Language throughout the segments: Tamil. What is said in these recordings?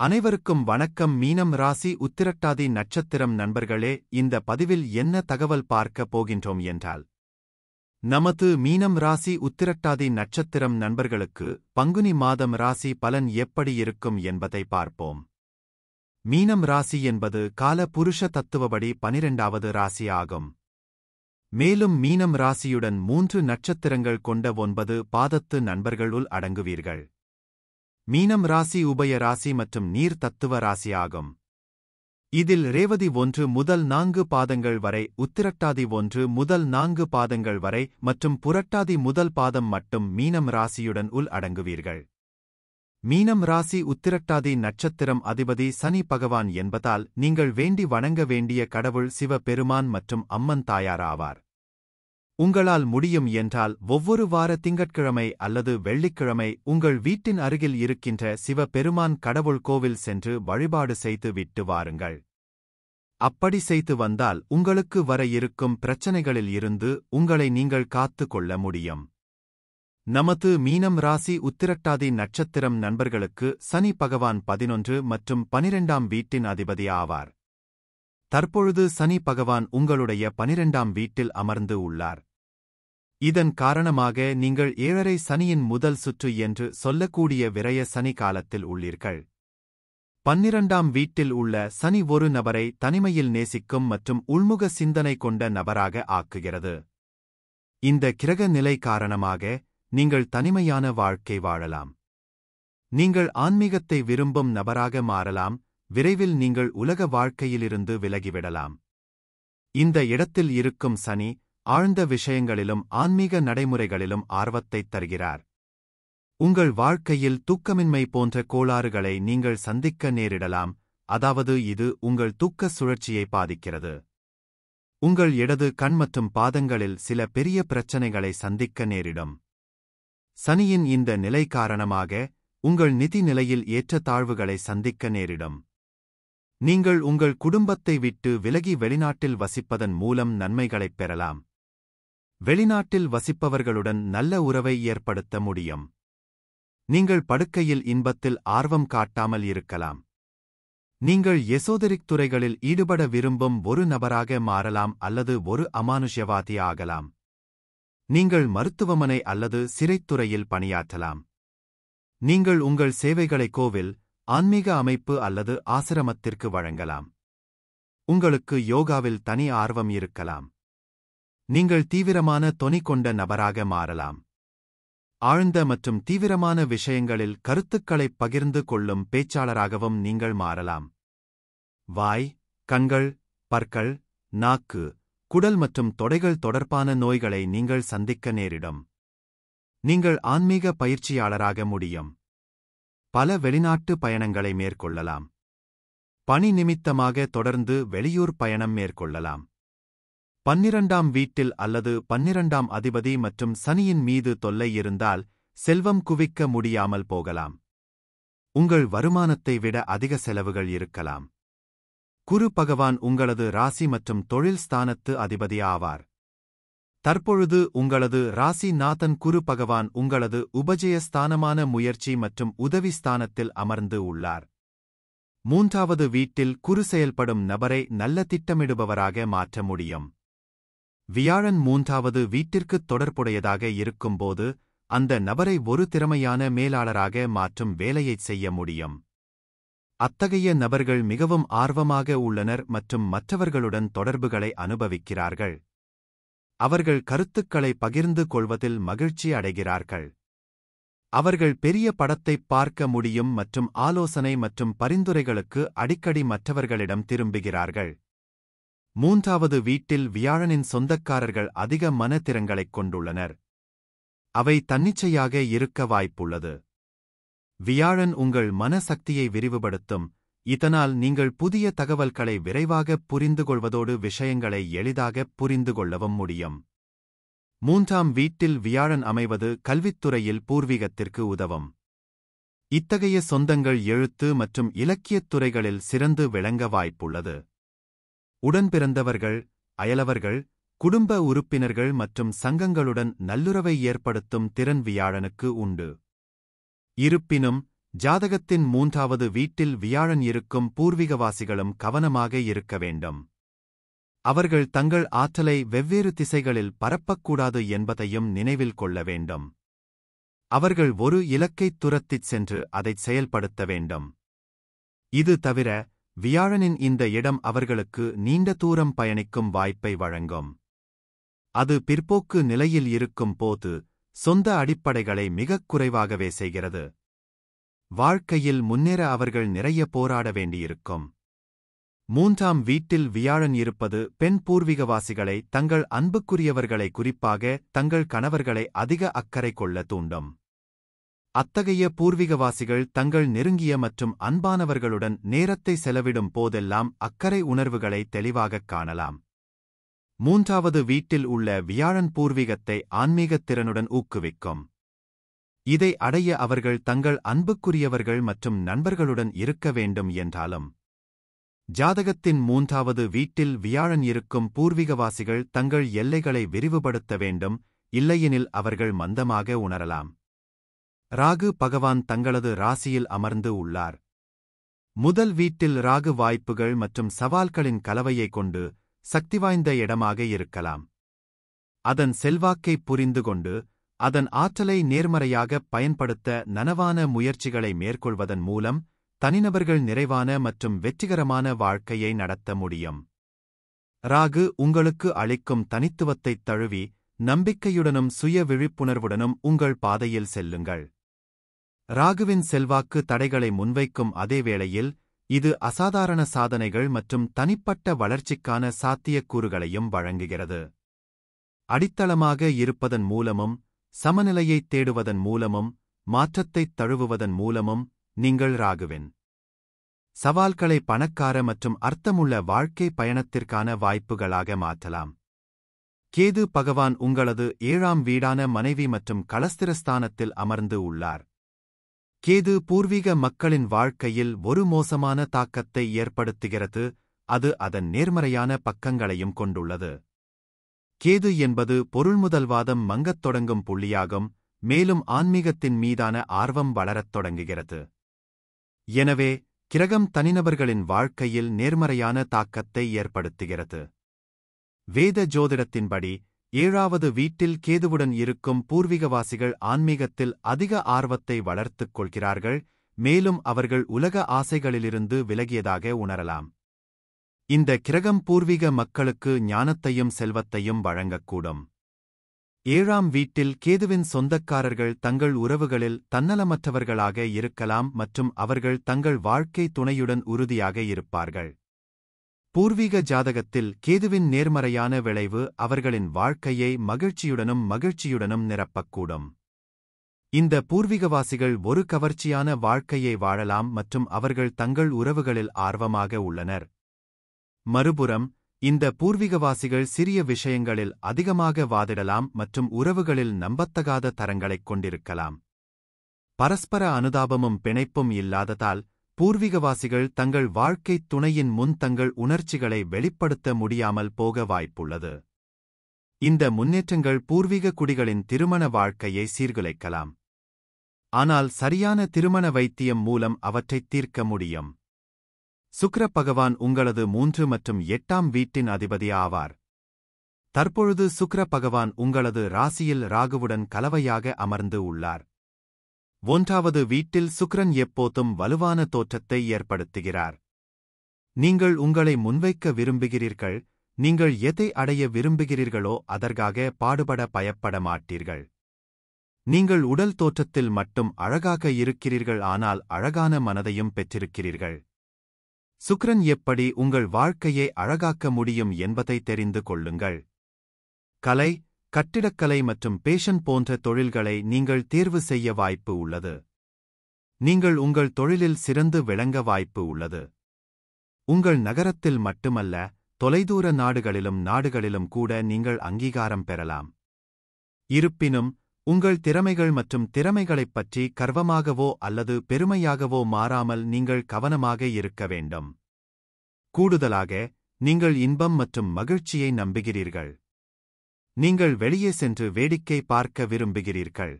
அனைவருக்கும் வணக்கம். மீனம் ராசி உத்திரட்டாதி நட்சத்திரம் நண்பர்களே, இந்த பதிவில் என்ன தகவல் பார்க்க போகின்றோம் என்றால், நமது மீனம் ராசி உத்திரட்டாதி நட்சத்திரம் நண்பர்களுக்கு பங்குனி மாதம் ராசி பலன் எப்படி இருக்கும் என்பதை பார்ப்போம். மீனம் ராசி என்பது கால புருஷ தத்துவப்படி 12வது ராசி ஆகும். மேலும் மீனம் ராசியுடன் 3 நட்சத்திரங்கள் கொண்ட 9 பாதத்து நண்பர்களுள் அடங்குவீர்கள். மீனம் ராசி உபய ராசி மற்றும் நீர் தத்துவ ராசி ஆகும். இதில் ரேவதி 1 முதல் 4 பாதங்கள் வரை, உத்திரட்டாதி 1 முதல் 4 பாதங்கள் வரை மற்றும் புரட்டாதி முதல் பாதம் மட்டும் மீனம் ராசியுடன் உள் அடங்குவீர்கள். மீனம் ராசி உத்திரட்டாதி நட்சத்திரம் அதிபதி சனி பகவான் என்பதால் நீங்கள் வேண்டி வணங்க வேண்டிய கடவுள் சிவ பெருமான் மற்றும் அம்மன் தாயார் ஆவார். உங்களால் முடியும் என்றால் ஒவ்வொரு வார திங்கட்கிழமை அல்லது வெள்ளிக்கிழமை உங்கள் வீட்டின் அருகில் இருக்கின்ற சிவ பெருமான் கடவுள் கோவில் சென்று வழிபாடு செய்து விட்டு வாருங்கள். அப்படி செய்து வந்தால் உங்களுக்கு வர இருக்கும் பிரச்சனைகளில் இருந்து உங்களை நீங்கள் காத்து கொள்ள முடியும். நமது மீனம் ராசி உத்திரட்டாதி நட்சத்திரம் நண்பர்களுக்கு சனி பகவான் 11 மற்றும் 12ஆம் வீட்டின் அதிபதி ஆவார். தற்பொழுது சனி பகவான் உங்களுடைய 12ஆம் வீட்டில் அமர்ந்து உள்ளார். இதன் காரணமாக நீங்கள் 7.5 சனியின் முதல் சுற்று என்று சொல்லக்கூடிய விரய சனி காலத்தில் உள்ளீர்கள். 12ஆம் வீட்டில் உள்ள சனி ஒரு நபரை தனிமையில் நேசிக்கும் மற்றும் உள்முக சிந்தனை கொண்ட நபராக ஆக்குகிறது. இந்த கிரக நிலை காரணமாக நீங்கள் தனிமையான வாழ்க்கை வாழலாம். நீங்கள் ஆன்மீகத்தை விரும்பும் நபராக மாறலாம். விரைவில் நீங்கள் உலக வாழ்க்கையிலிருந்து விலகிவிடலாம். இந்த இடத்தில் இருக்கும் சனி ஆழ்ந்த விஷயங்களிலும் ஆன்மீக நடைமுறைகளிலும் ஆர்வத்தைத் தருகிறார். உங்கள் வாழ்க்கையில் தூக்கமின்மை போன்ற கோளாறுகளை நீங்கள் சந்திக்க நேரிடலாம், அதாவது இது உங்கள் தூக்க சுழற்சியை பாதிக்கிறது. உங்கள் இடது கண் மற்றும் பாதங்களில் சில பெரிய பிரச்சனைகளை சந்திக்க நேரிடும். சனியின் இந்த நிலை காரணமாக உங்கள் நிதி நிலையில் ஏற்றத்தாழ்வுகளை சந்திக்க நேரிடும். நீங்கள் உங்கள் குடும்பத்தை விட்டு விலகி வெளிநாட்டில் வசிப்பதன் மூலம் நன்மைகளைப் பெறலாம். வெளிநாட்டில் வசிப்பவர்களுடன் நல்ல உறவை ஏற்படுத்த முடியும். நீங்கள் படுக்கையில் இன்பத்தில் ஆர்வம் காட்டாமல் இருக்கலாம். நீங்கள் எசோதெரிக் துறைகளில் ஈடுபட விரும்பும் ஒரு நபராக மாறலாம் அல்லது ஒரு அமானுஷ்யவாதி ஆகலாம். நீங்கள் மருத்துவமனை அல்லது சிறைத்துறையில் பணியாற்றலாம். நீங்கள் உங்கள் சேவைகளை கோவில், ஆன்மீக அமைப்பு அல்லது ஆசிரமத்திற்கு வழங்கலாம். உங்களுக்கு யோகாவில் தனி ஆர்வம் இருக்கலாம். நீங்கள் தீவிரமான தொனி கொண்ட நபராக மாறலாம். ஆழ்ந்த மற்றும் தீவிரமான விஷயங்களில் கருத்துக்களைப் பகிர்ந்து கொள்ளும் பேச்சாளராகவும் நீங்கள் மாறலாம். வாய், கண்கள், பற்கள், நாக்கு, குடல் மற்றும் தொடைகள் தொடர்பான நோய்களை நீங்கள் சந்திக்க நேரிடும். நீங்கள் ஆன்மீக பயிற்சியாளராக முடியும். பல வெளிநாட்டு பயணங்களை மேற்கொள்ளலாம். பணி நிமித்தமாக தொடர்ந்து வெளியூர் பயணம் மேற்கொள்ளலாம். 12ஆம் வீட்டில் அல்லது 12ஆம் அதிபதி மற்றும் சனியின் மீது தொல்லை இருந்தால் செல்வம் குவிக்க முடியாமல் போகலாம். உங்கள் வருமானத்தை விட அதிக செலவுகள் இருக்கலாம். குரு பகவான் உங்களது ராசி மற்றும் தொழில் ஸ்தானத்து அதிபதி ஆவார். தற்பொழுது உங்களது ராசி நாதன் குரு பகவான் உங்களது உபஜயஸ்தானமான முயற்சி மற்றும் உதவி ஸ்தானத்தில் அமர்ந்து உள்ளார். 3வது வீட்டில் குரு செயல்படும் நபரை நல்ல திட்டமிடுபவராக மாற்ற முடியும். வியாழன் 3வது வீட்டிற்குத் தொடர்புடையதாக இருக்கும்போது அந்த நபரை ஒரு திறமையான மேலாளராக மாற்றும் வேலையைச் செய்ய முடியும். அத்தகைய நபர்கள் மிகவும் ஆர்வமாக உள்ளனர் மற்றும் மற்றவர்களுடன் தொடர்புகளை அனுபவிக்கிறார்கள். அவர்கள் கருத்துக்களை பகிர்ந்து கொள்வதில் மகிழ்ச்சி அடைகிறார்கள். அவர்கள் பெரிய படத்தைப் பார்க்க முடியும் மற்றும் ஆலோசனை மற்றும் பரிந்துரைகளுக்கு அடிக்கடி மற்றவர்களிடம் திரும்புகிறார்கள். 3வது வீட்டில் வியாழனின் சொந்தக்காரர்கள் அதிக மனத்திறங்களைக் கொண்டுள்ளனர். அவை தன்னிச்சையாக இருக்க வாய்ப்புள்ளது. வியாழன் உங்கள் மனசக்தியை விரிவுபடுத்தும். இதனால் நீங்கள் புதிய தகவல்களை விரைவாகப் புரிந்துகொள்வதோடு விஷயங்களை எளிதாகப் புரிந்து கொள்ளவும் முடியும். 3ஆம் வீட்டில் வியாழன் அமைவது கல்வித்துறையில் பூர்வீகத்திற்கு உதவும். இத்தகைய சொந்தங்கள் எழுத்து மற்றும் இலக்கியத் துறைகளில் சிறந்து விளங்க வாய்ப்புள்ளது. உடன்பிறந்தவர்கள், அயலவர்கள், குடும்ப உறுப்பினர்கள் மற்றும் சங்கங்களுடன் நல்லுறவை ஏற்படுத்தும் திறன் வியாழனுக்கு உண்டு. இருப்பினும் ஜாதகத்தின் 3வது வீட்டில் வியாழன் இருக்கும் பூர்வீகவாசிகளும் கவனமாக இருக்க வேண்டும். அவர்கள் தங்கள் ஆற்றலை வெவ்வேறு திசைகளில் பரப்பக்கூடாது என்பதையும் நினைவில் கொள்ள வேண்டும். அவர்கள் ஒரு இலக்கைத் துரத்திச் சென்று அதைச் செயல்படுத்த வேண்டும். இது தவிர, வியாழனின் இந்த இடம் அவர்களுக்கு நீண்ட தூரம் பயணிக்கும் வாய்ப்பை வழங்கும். அது பிற்போக்கு நிலையில் இருக்கும் போது சொந்த அடிப்படைகளை மிகக் குறைவாகவே செய்கிறது. வாழ்க்கையில் முன்னேற அவர்கள் நிறைய போராட வேண்டியிருக்கும். 3ஆம் வீட்டில் வியாழன் இருப்பது பெண் பூர்வீகவாசிகளை தங்கள் அன்புக்குரியவர்களை குறிப்பாக தங்கள் கணவர்களை அதிக அக்கறை கொள்ள தூண்டும். அத்தகைய பூர்வீகவாசிகள் தங்கள் நெருங்கிய மற்றும் அன்பானவர்களுடன் நேரத்தை செலவிடும் போதெல்லாம் அக்கறை உணர்வுகளை தெளிவாகக் காணலாம். 3வது வீட்டில் உள்ள வியாழன் பூர்வீகத்தை ஆன்மீகத் திறனுடன் ஊக்குவிக்கும். இதை அடைய அவர்கள் தங்கள் அன்புக்குரியவர்கள் மற்றும் நண்பர்களுடன் இருக்க வேண்டும் என்றாலும், ஜாதகத்தின் 3வது வீட்டில் வியாழன் இருக்கும் பூர்வீகவாசிகள் தங்கள் எல்லைகளை விரிவுபடுத்த வேண்டும், இல்லையெனில் அவர்கள் மந்தமாக உணரலாம். ராகு பகவான் தங்களது ராசியில் அமர்ந்து உள்ளார். முதல் வீட்டில் ராகு வாய்ப்புகள் மற்றும் சவால்களின் கலவையைக் கொண்டு சக்திவாய்ந்த இடமாக இருக்கலாம். அதன் செல்வாக்கைப் புரிந்து கொண்டு அதன் ஆற்றலை நேர்மறையாகப் பயன்படுத்த நனவான முயற்சிகளை மேற்கொள்வதன் மூலம் தனிநபர்கள் நிறைவான மற்றும் வெற்றிகரமான வாழ்க்கையை நடத்த முடியும். ராகு உங்களுக்கு அளிக்கும் தனித்துவத்தைத் தழுவி நம்பிக்கையுடனும் சுய விழிப்புணர்வுடனும் உங்கள் பாதையில் செல்லுங்கள். ராகுவின் செல்வாக்கு தடைகளை முன்வைக்கும் அதே வேளையில் இது அசாதாரண சாதனைகள் மற்றும் தனிப்பட்ட வளர்ச்சிக்கான சாத்தியக்கூறுகளையும் வழங்குகிறது. அடித்தளமாக இருப்பதன் மூலமும் சமநிலையைத் தேடுவதன் மூலமும் மாற்றத்தைத் தழுவுவதன் மூலமும் நீங்கள் ராகுவின் சவால்களை பணக்கார மற்றும் அர்த்தமுள்ள வாழ்க்கை பயணத்திற்கான வாய்ப்புகளாக மாற்றலாம். கேது பகவான் உங்களது 7ஆம் வீடான மனைவி மற்றும் களஸ்திரஸ்தானத்தில் அமர்ந்து உள்ளார். கேது பூர்வீக மக்களின் வாழ்க்கையில் ஒரு மோசமான தாக்கத்தை ஏற்படுத்துகிறது, அது அதன் நேர்மறையான பக்கங்களையும் கொண்டுள்ளது. கேது என்பது பொருள்முதல்வாதம் மங்கத் தொடங்கும் புள்ளியாகும், மேலும் ஆன்மீகத்தின் மீதான ஆர்வம் வளரத் தொடங்குகிறது. எனவே, கிரகம் தனிநபர்களின் வாழ்க்கையில் நேர்மறையான தாக்கத்தை ஏற்படுத்துகிறது. வேத ஜோதிடத்தின்படி 7வது வீட்டில் கேதுவுடன் இருக்கும் பூர்வீகவாசிகள் ஆன்மீகத்தில் அதிக ஆர்வத்தை வளர்த்துக் கொள்கிறார்கள், மேலும் அவர்கள் உலக ஆசைகளிலிருந்து விலகியதாக உணரலாம். இந்த கிரகம் பூர்வீக மக்களுக்கு ஞானத்தையும் செல்வத்தையும் வழங்கக்கூடும். 7ஆம் வீட்டில் கேதுவின் சொந்தக்காரர்கள் தங்கள் உறவுகளில் தன்னலமற்றவர்களாக இருக்கலாம் மற்றும் அவர்கள் தங்கள் வாழ்க்கை துணையுடன் உறுதியாக இருப்பார்கள். பூர்வீக ஜாதகத்தில் கேதுவின் நேர்மறையான விளைவு அவர்களின் வாழ்க்கையை மகிழ்ச்சியுடனும் நிரப்பக்கூடும். இந்த பூர்வீகவாசிகள் ஒரு கவர்ச்சியான வாழ்க்கையை வாழலாம் மற்றும் அவர்கள் தங்கள் உறவுகளில் ஆர்வமாக உள்ளனர். மறுபுறம், இந்த பூர்வீகவாசிகள் சிறிய விஷயங்களில் அதிகமாக வாதிடலாம் மற்றும் உறவுகளில் நம்பத்தகாத தரங்களைக் கொண்டிருக்கலாம். பரஸ்பர அனுதாபமும் பிணைப்பும் இல்லாததால் பூர்வீகவாசிகள் தங்கள் வாழ்க்கைத் துணையின் முன் தங்கள் உணர்ச்சிகளை வெளிப்படுத்த முடியாமல் போக வாய்ப்புள்ளது. இந்த முன்னேற்றங்கள் பூர்வீக குடிகளின் திருமண வாழ்க்கையை சீர்குலைக்கலாம். ஆனால் சரியான திருமண வைத்தியம் மூலம் அவற்றைத் தீர்க்க முடியும். சுக்கிர பகவான் உங்களது 3 மற்றும் 8ஆம் வீட்டின் அதிபதி ஆவார். தற்பொழுது சுக்கிர பகவான் உங்களது ராசியில் ராகுவுடன் கலவையாக அமர்ந்து உள்ளார். 1வது வீட்டில் சுக்கிரன் எப்போதும் வலுவான தோற்றத்தை ஏற்படுத்துகிறார். நீங்கள் உங்களை முன்வைக்க விரும்புகிறீர்கள், நீங்கள் எதை அடைய விரும்புகிறீர்களோ அதற்காக பாடுபட பயப்பட மாட்டீர்கள். நீங்கள் உடல் தோற்றத்தில் மட்டும் அழகாக இருக்கிறீர்கள், ஆனால் அழகான மனதையும் பெற்றிருக்கிறீர்கள். சுக்கிரன் எப்படி உங்கள் வாழ்க்கையை அழகாக்க முடியும் என்பதை தெரிந்து கொள்ளுங்கள். கலை, கட்டிடக்கலை மற்றும் பேஷன் போன்ற தொழில்களை நீங்கள் தேர்வு செய்ய வாய்ப்பு உள்ளது. நீங்கள் உங்கள் தொழிலில் சிறந்து விளங்க வாய்ப்பு உள்ளது. உங்கள் நகரத்தில் மட்டுமல்ல, தொலைதூர நாடுகளிலும் கூட நீங்கள் அங்கீகாரம் பெறலாம். இருப்பினும், உங்கள் திறமைகள் மற்றும் திறமைகளைப் பற்றி கர்வமாகவோ அல்லது பெருமையாகவோ மாறாமல் நீங்கள் கவனமாக இருக்க வேண்டும். கூடுதலாக, நீங்கள் இன்பம் மற்றும் மகிழ்ச்சியை நம்புகிறீர்கள். நீங்கள் வெளியே சென்று வேடிக்கை பார்க்க விரும்புகிறீர்கள்.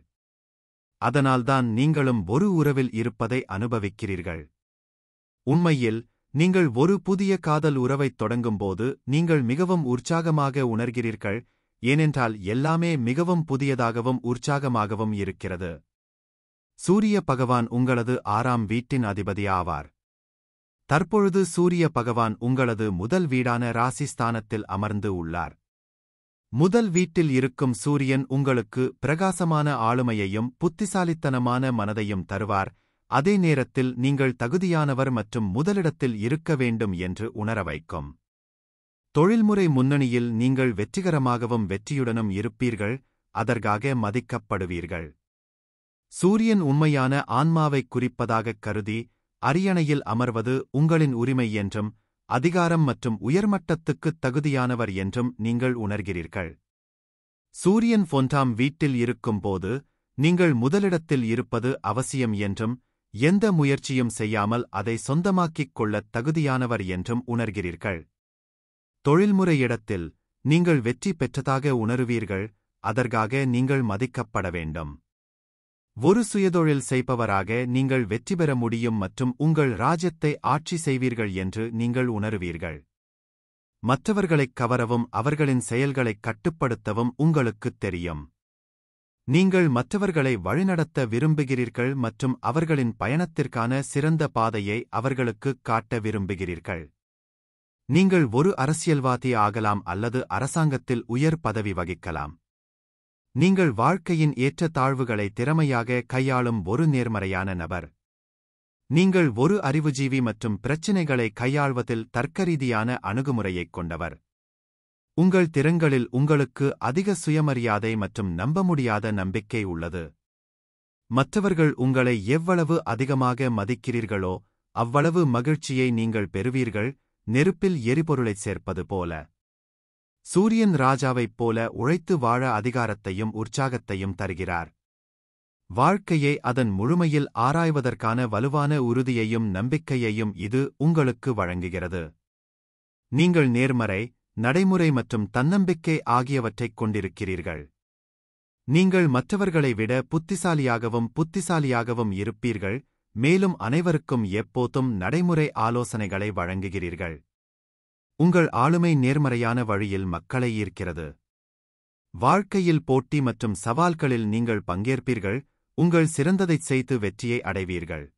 அதனால்தான் நீங்களும் ஒரு உறவில் இருப்பதை அனுபவிக்கிறீர்கள். உண்மையில், நீங்கள் ஒரு புதிய காதல் உறவைத் தொடங்கும்போது நீங்கள் மிகவும் உற்சாகமாக உணர்கிறீர்கள், ஏனென்றால் எல்லாமே மிகவும் புதியதாகவும் உற்சாகமாகவும் இருக்கிறது. சூரிய பகவான் உங்களது 6ஆம் வீட்டின் அதிபதி ஆவார். தற்பொழுது சூரிய பகவான் உங்களது முதல் வீடான ராசி ஸ்தானத்தில் அமர்ந்து உள்ளார். முதல் வீட்டில் இருக்கும் சூரியன் உங்களுக்கு பிரகாசமான ஆளுமையையும் புத்திசாலித்தனமான மனதையும் தருவார், அதே நேரத்தில் நீங்கள் தகுதியானவர் மற்றும் முதலிடத்தில் இருக்க வேண்டும் என்று உணர வைக்கும். தொழில்முறை முன்னணியில் நீங்கள் வெற்றிகரமாகவும் வெற்றியுடனும் இருப்பீர்கள், அதற்காக மதிக்கப்படுவீர்கள். சூரியன் உண்மையான ஆன்மாவைக் குறிப்பதாகக் கருதி, அரியணையில் அமர்வது உங்களின் உரிமை என்றும், அதிகாரம் மற்றும் உயர்மட்டத்துக்குத் தகுதியானவர் என்றும் நீங்கள் உணர்கிறீர்கள். சூரியன் 1ஆம் வீட்டில் இருக்கும்போது, நீங்கள் முதலிடத்தில் இருப்பது அவசியம் என்றும், எந்த முயற்சியும் செய்யாமல் அதை சொந்தமாக்கிக் கொள்ளத் தகுதியானவர் என்றும் உணர்கிறீர்கள். தொழில்முறை இடத்தில், நீங்கள் வெற்றி பெற்றதாக உணருவீர்கள், அதற்காக நீங்கள் மதிக்கப்பட வேண்டும். ஒரு சுயதொழில் செய்பவராக நீங்கள் வெற்றி பெற முடியும் மற்றும் உங்கள் ராஜ்யத்தை ஆட்சி செய்வீர்கள் என்று நீங்கள் உணருவீர்கள். மற்றவர்களைக் கவரவும் அவர்களின் செயல்களைக் கட்டுப்படுத்தவும் உங்களுக்குத் தெரியும். நீங்கள் மற்றவர்களை வழிநடத்த விரும்புகிறீர்கள் மற்றும் அவர்களின் பயணத்திற்கான சிறந்த பாதையை அவர்களுக்குக் காட்ட விரும்புகிறீர்கள். நீங்கள் ஒரு அரசியல்வாதி ஆகலாம் அல்லது அரசாங்கத்தில் உயர் பதவி வகிக்கலாம். நீங்கள் வாழ்க்கையின் ஏற்றத்தாழ்வுகளை திறமையாக கையாளும் ஒரு நேர்மறையான நபர். நீங்கள் ஒரு அறிவுஜீவி மற்றும் பிரச்சினைகளை கையாள்வதில் தர்க்கரீதியான அணுகுமுறையைக் கொண்டவர். உங்கள் திறன்களில் உங்களுக்கு அதிக சுயமரியாதை மற்றும் நம்பமுடியாத நம்பிக்கை உள்ளது. மற்றவர்கள் உங்களை எவ்வளவு அதிகமாக மதிக்கிறீர்களோ அவ்வளவு மகிழ்ச்சியை நீங்கள் பெறுவீர்கள், நெருப்பில் எரிபொருளைச் சேர்ப்பது போல. சூரியன் ராஜாவைப் போல உழைத்து வாழ அதிகாரத்தையும் உற்சாகத்தையும் தருகிறார். வாழ்க்கையை அதன் முழுமையில் ஆராய்வதற்கான வலுவான உறுதியையும் நம்பிக்கையையும் இது உங்களுக்கு வழங்குகிறது. நீங்கள் நேர்மறை, நடைமுறை மற்றும் தன்னம்பிக்கை ஆகியவற்றைக் கொண்டிருக்கிறீர்கள். நீங்கள் மற்றவர்களை விட புத்திசாலியாகவும் இருப்பீர்கள், மேலும் அனைவருக்கும் எப்போதும் நடைமுறை ஆலோசனைகளை வழங்குகிறீர்கள். உங்கள் ஆளுமை நேர்மறையான வழியில் மக்களை ஈர்க்கிறது. வாழ்க்கையில் போட்டி மற்றும் சவால்களில் நீங்கள் பங்கேற்பீர்கள், உங்கள் சிறந்ததைச் செய்து வெற்றியை அடைவீர்கள்.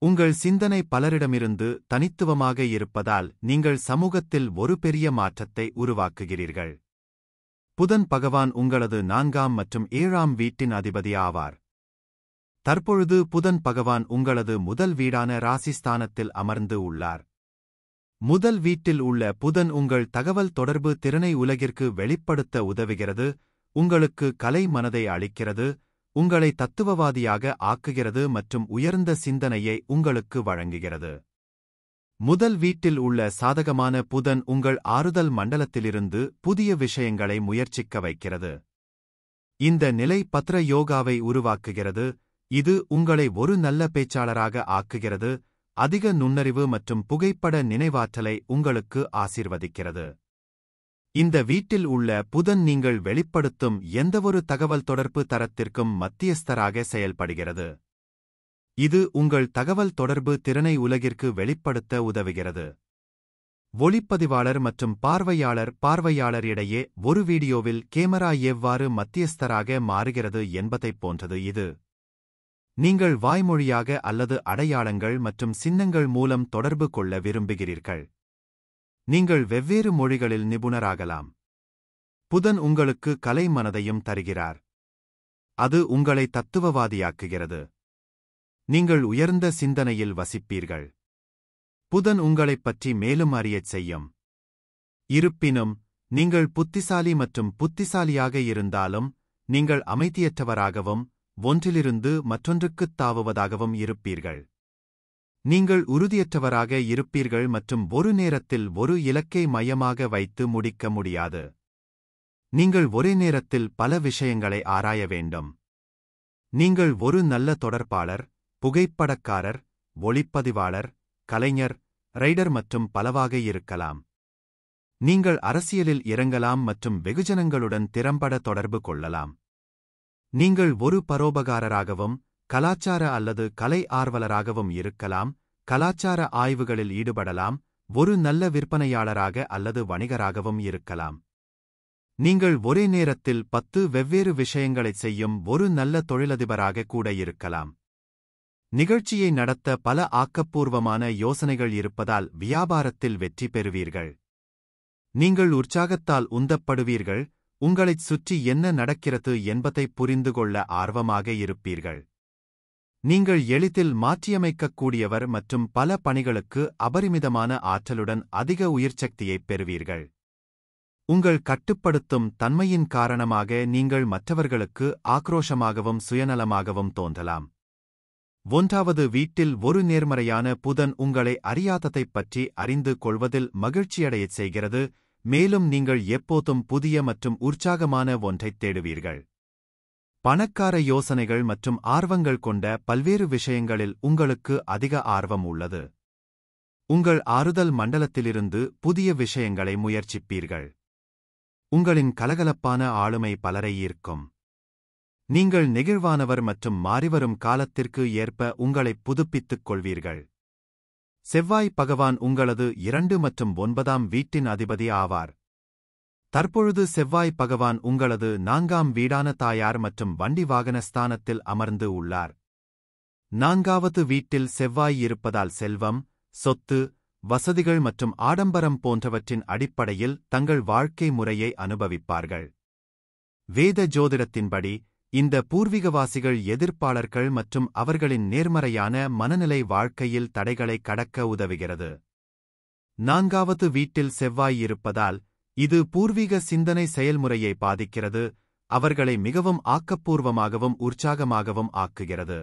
உங்கள் சிந்தனை பலரிடமிருந்து தனித்துவமாக இருப்பதால் நீங்கள் சமூகத்தில் ஒரு பெரிய மாற்றத்தை உருவாக்குகிறீர்கள். புதன் பகவான் உங்களது 4ஆம் மற்றும் 7ஆம் வீட்டின் அதிபதி ஆவார். தற்பொழுது புதன் பகவான் உங்களது முதல் வீடான ராசிஸ்தானத்தில் அமர்ந்து உள்ளார். முதல் வீட்டில் உள்ள புதன் உங்கள் தகவல் தொடர்பு திறனை உலகிற்கு வெளிப்படுத்த உதவுகிறது, உங்களுக்கு கலை மனதை அளிக்கிறது, உங்களை தத்துவவாதியாக ஆக்குகிறது மற்றும் உயர்ந்த சிந்தனையை உங்களுக்கு வழங்குகிறது. முதல் வீட்டில் உள்ள சாதகமான புதன் உங்கள் ஆறுதல் மண்டலத்திலிருந்து புதிய விஷயங்களை முயற்சிக்க வைக்கிறது. இந்த நிலை பத்ர யோகாவை உருவாக்குகிறது, இது உங்களை ஒரு நல்ல பேச்சாளராக ஆக்குகிறது, அதிக நுண்ணறிவு மற்றும் புகைப்பட நினைவாற்றலை உங்களுக்கு ஆசீர்வதிக்கிறது. இந்த வீட்டில் உள்ள புதன் நீங்கள் வெளிப்படுத்தும் எந்தவொரு தகவல் தொடர்பு தரத்திற்கும் மத்தியஸ்தராக செயல்படுகிறது. இது உங்கள் தகவல் தொடர்பு திறனை உலகிற்கு வெளிப்படுத்த உதவுகிறது. ஒளிப்பதிவாளர் மற்றும் பார்வையாளர் இடையே ஒரு வீடியோவில் கேமரா எவ்வாறு மத்தியஸ்தராக மாறுகிறது என்பதைப் போன்றது இது. நீங்கள் வாய்மொழியாக அல்லது அடையாளங்கள் மற்றும் சின்னங்கள் மூலம் தொடர்பு கொள்ள விரும்புகிறீர்கள். நீங்கள் வெவ்வேறு மொழிகளில் நிபுணராகலாம். புதன் உங்களுக்கு கலை மனதையும் தருகிறார். அது உங்களை தத்துவவாதியாக்குகிறது. நீங்கள் உயர்ந்த சிந்தனையில் வசிப்பீர்கள். புதன் உங்களைப் பற்றி மேலும் அறியச் செய்யும். இருப்பினும், நீங்கள் புத்திசாலி மற்றும் புத்திசாலியாக இருந்தாலும், நீங்கள் அமைதியற்றவராகவும், ஒன்றிலிருந்து மற்றொன்றுக்குத் தாவுவதாகவும் இருப்பீர்கள். நீங்கள் உறுதியற்றவராக இருப்பீர்கள் மற்றும் ஒரு நேரத்தில் ஒரு இலக்கை மையமாக வைத்து முடிக்க முடியாது. நீங்கள் ஒரே நேரத்தில் பல விஷயங்களை ஆராய வேண்டும். நீங்கள் ஒரு நல்ல தொடர்பாளர், புகைப்படக்காரர், ஒளிப்பதிவாளர், கலைஞர், ரைடர் மற்றும் பலவாக இருக்கலாம். நீங்கள் அரசியலில் இறங்கலாம் மற்றும் வெகுஜனங்களுடன் திறம்பட தொடர்பு கொள்ளலாம். நீங்கள் ஒரு பரோபகாரராகவும் கலாச்சார அல்லது கலை ஆர்வலராகவும் இருக்கலாம், கலாச்சார ஆய்வுகளில் ஈடுபடலாம், ஒரு நல்ல விற்பனையாளராக அல்லது வணிகராகவும் இருக்கலாம். நீங்கள் ஒரே நேரத்தில் 10 வெவ்வேறு விஷயங்களைச் செய்யும் ஒரு நல்ல தொழிலதிபராக கூட இருக்கலாம். நிகழ்ச்சியை நடத்த பல ஆக்கப்பூர்வமான யோசனைகள் இருப்பதால் வியாபாரத்தில் வெற்றி பெறுவீர்கள். நீங்கள் உற்சாகத்தால் உந்தப்படுவீர்கள், உங்களைச் சுற்றி என்ன நடக்கிறது என்பதைப் புரிந்து கொள்ள ஆர்வமாக இருப்பீர்கள். நீங்கள் எளிதில் மாற்றியமைக்கக்கூடியவர் மற்றும் பல பணிகளுக்கு அபரிமிதமான ஆற்றலுடன் அதிக உயிர்ச்சக்தியைப் பெறுவீர்கள். உங்கள் கட்டுப்படுத்தும் தன்மையின் காரணமாக நீங்கள் மற்றவர்களுக்கு ஆக்ரோஷமாகவும் சுயநலமாகவும் தோன்றலாம். 1வது வீட்டில் ஒரு நேர்மறையான புதன் உங்களை அறியாததைப் பற்றி அறிந்து கொள்வதில் மகிழ்ச்சியடையச் செய்கிறது, மேலும் நீங்கள் எப்போதும் புதிய மற்றும் உற்சாகமான ஒன்றைத் தேடுவீர்கள். பணக்கார யோசனைகள் மற்றும் ஆர்வங்கள் கொண்ட பல்வேறு விஷயங்களில் உங்களுக்கு அதிக ஆர்வம் உள்ளது. உங்கள் ஆறுதல் மண்டலத்திலிருந்து புதிய விஷயங்களை முயற்சிப்பீர்கள். உங்களின் கலகலப்பான ஆளுமை பலரை ஈர்க்கும். நீங்கள் நெகிழ்வானவர் மற்றும் மாறிவரும் காலத்திற்கு ஏற்ப உங்களைப் புதுப்பித்துக் கொள்வீர்கள். செவ்வாய் பகவான் உங்களது 2 மற்றும் 9ஆம் வீட்டின் அதிபதி ஆவார். தற்பொழுது செவ்வாய் பகவான் உங்களது 4ஆம் வீடான தாயார் மற்றும் வண்டி வாகன ஸ்தானத்தில் அமர்ந்து உள்ளார். 4வது வீட்டில் செவ்வாய் இருப்பதால் செல்வம், சொத்து, வசதிகள் மற்றும் ஆடம்பரம் போன்றவற்றின் அடிப்படையில் தங்கள் வாழ்க்கை முறையை அனுபவிப்பார்கள். வேத ஜோதிடத்தின்படி இந்த பூர்வீகவாசிகள் எதிர்ப்பாளர்கள் மற்றும் அவர்களின் நேர்மறையான மனநிலை வாழ்க்கையில் தடைகளை கடக்க உதவுகிறது. 4வது வீட்டில் செவ்வாய் இருப்பதால் இது பூர்வீக சிந்தனை செயல்முறையை பாதிக்கிறது, அவர்களை மிகவும் ஆக்கப்பூர்வமாகவும் உற்சாகமாகவும் ஆக்குகிறது.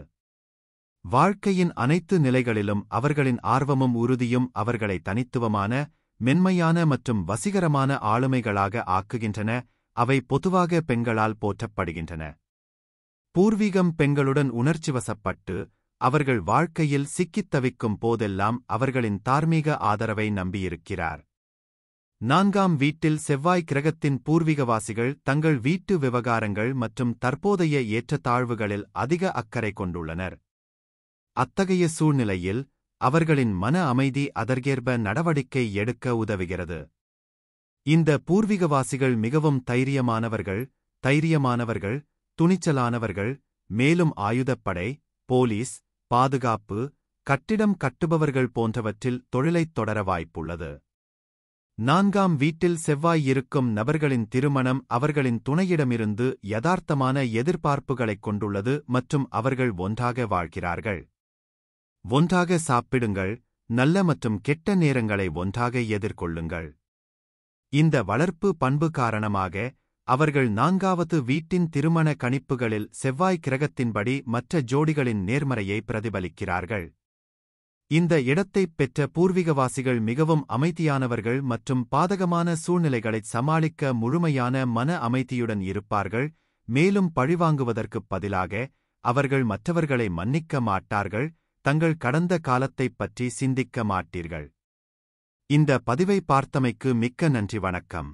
வாழ்க்கையின் அனைத்து நிலைகளிலும் அவர்களின் ஆர்வமும் உறுதியும் அவர்களை தனித்துவமான, மென்மையான மற்றும் வசீகரமான ஆளுமைகளாக ஆக்குகின்றன, அவை பொதுவாக பெண்களால் போற்றப்படுகின்றன. பூர்வீகம் பெண்களுடன் உணர்ச்சிவசப்பட்டு, அவர்கள் வாழ்க்கையில் சிக்கித் தவிக்கும் போதெல்லாம் அவர்களின் தார்மீக ஆதரவை நம்பியிருக்கிறார். 4ஆம் வீட்டில் செவ்வாய் கிரகத்தின் பூர்வீகவாசிகள் தங்கள் வீட்டு விவகாரங்கள் மற்றும் தற்போதைய ஏற்றத்தாழ்வுகளில் அதிக அக்கறை கொண்டுள்ளனர். அத்தகைய சூழ்நிலையில் அவர்களின் மன அமைதி அதற்கேற்ப நடவடிக்கை எடுக்க உதவுகிறது. இந்த பூர்வீகவாசிகள் மிகவும் தைரியமானவர்கள், துணிச்சலானவர்கள், மேலும் ஆயுதப்படை, போலீஸ், பாதுகாப்பு, கட்டிடம் கட்டுபவர்கள் போன்றவற்றில் தொழிலைத் தொடர வாய்ப்புள்ளது. 4ஆம் வீட்டில் செவ்வாய் இருக்கும் நபர்களின் திருமணம் அவர்களின் துணையிடமிருந்து யதார்த்தமான எதிர்பார்ப்புகளைக் கொண்டுள்ளது மற்றும் அவர்கள் ஒன்றாக வாழ்கிறார்கள். ஒன்றாக சாப்பிடுங்கள், நல்ல மற்றும் கெட்ட நேரங்களை ஒன்றாக எதிர்கொள்ளுங்கள். இந்த வளர்ப்பு பண்பு காரணமாக அவர்கள் 4வது வீட்டின் திருமண கணிப்புகளில் செவ்வாய் கிரகத்தின்படி மற்ற ஜோடிகளின் நேர்மறையை பிரதிபலிக்கிறார்கள். இந்த இடத்தைப் பெற்ற பூர்வீகவாசிகள் மிகவும் அமைதியானவர்கள் மற்றும் பாதகமான சூழ்நிலைகளைச் சமாளிக்க முழுமையான மன அமைதியுடன் இருப்பார்கள், மேலும் பழிவாங்குவதற்குப் பதிலாக அவர்கள் மற்றவர்களை மன்னிக்க மாட்டார்கள், தங்கள் கடந்த காலத்தைப் பற்றி சிந்திக்க மாட்டீர்கள். இந்த பதிவை பார்த்தமைக்கு மிக்க நன்றி. வணக்கம்.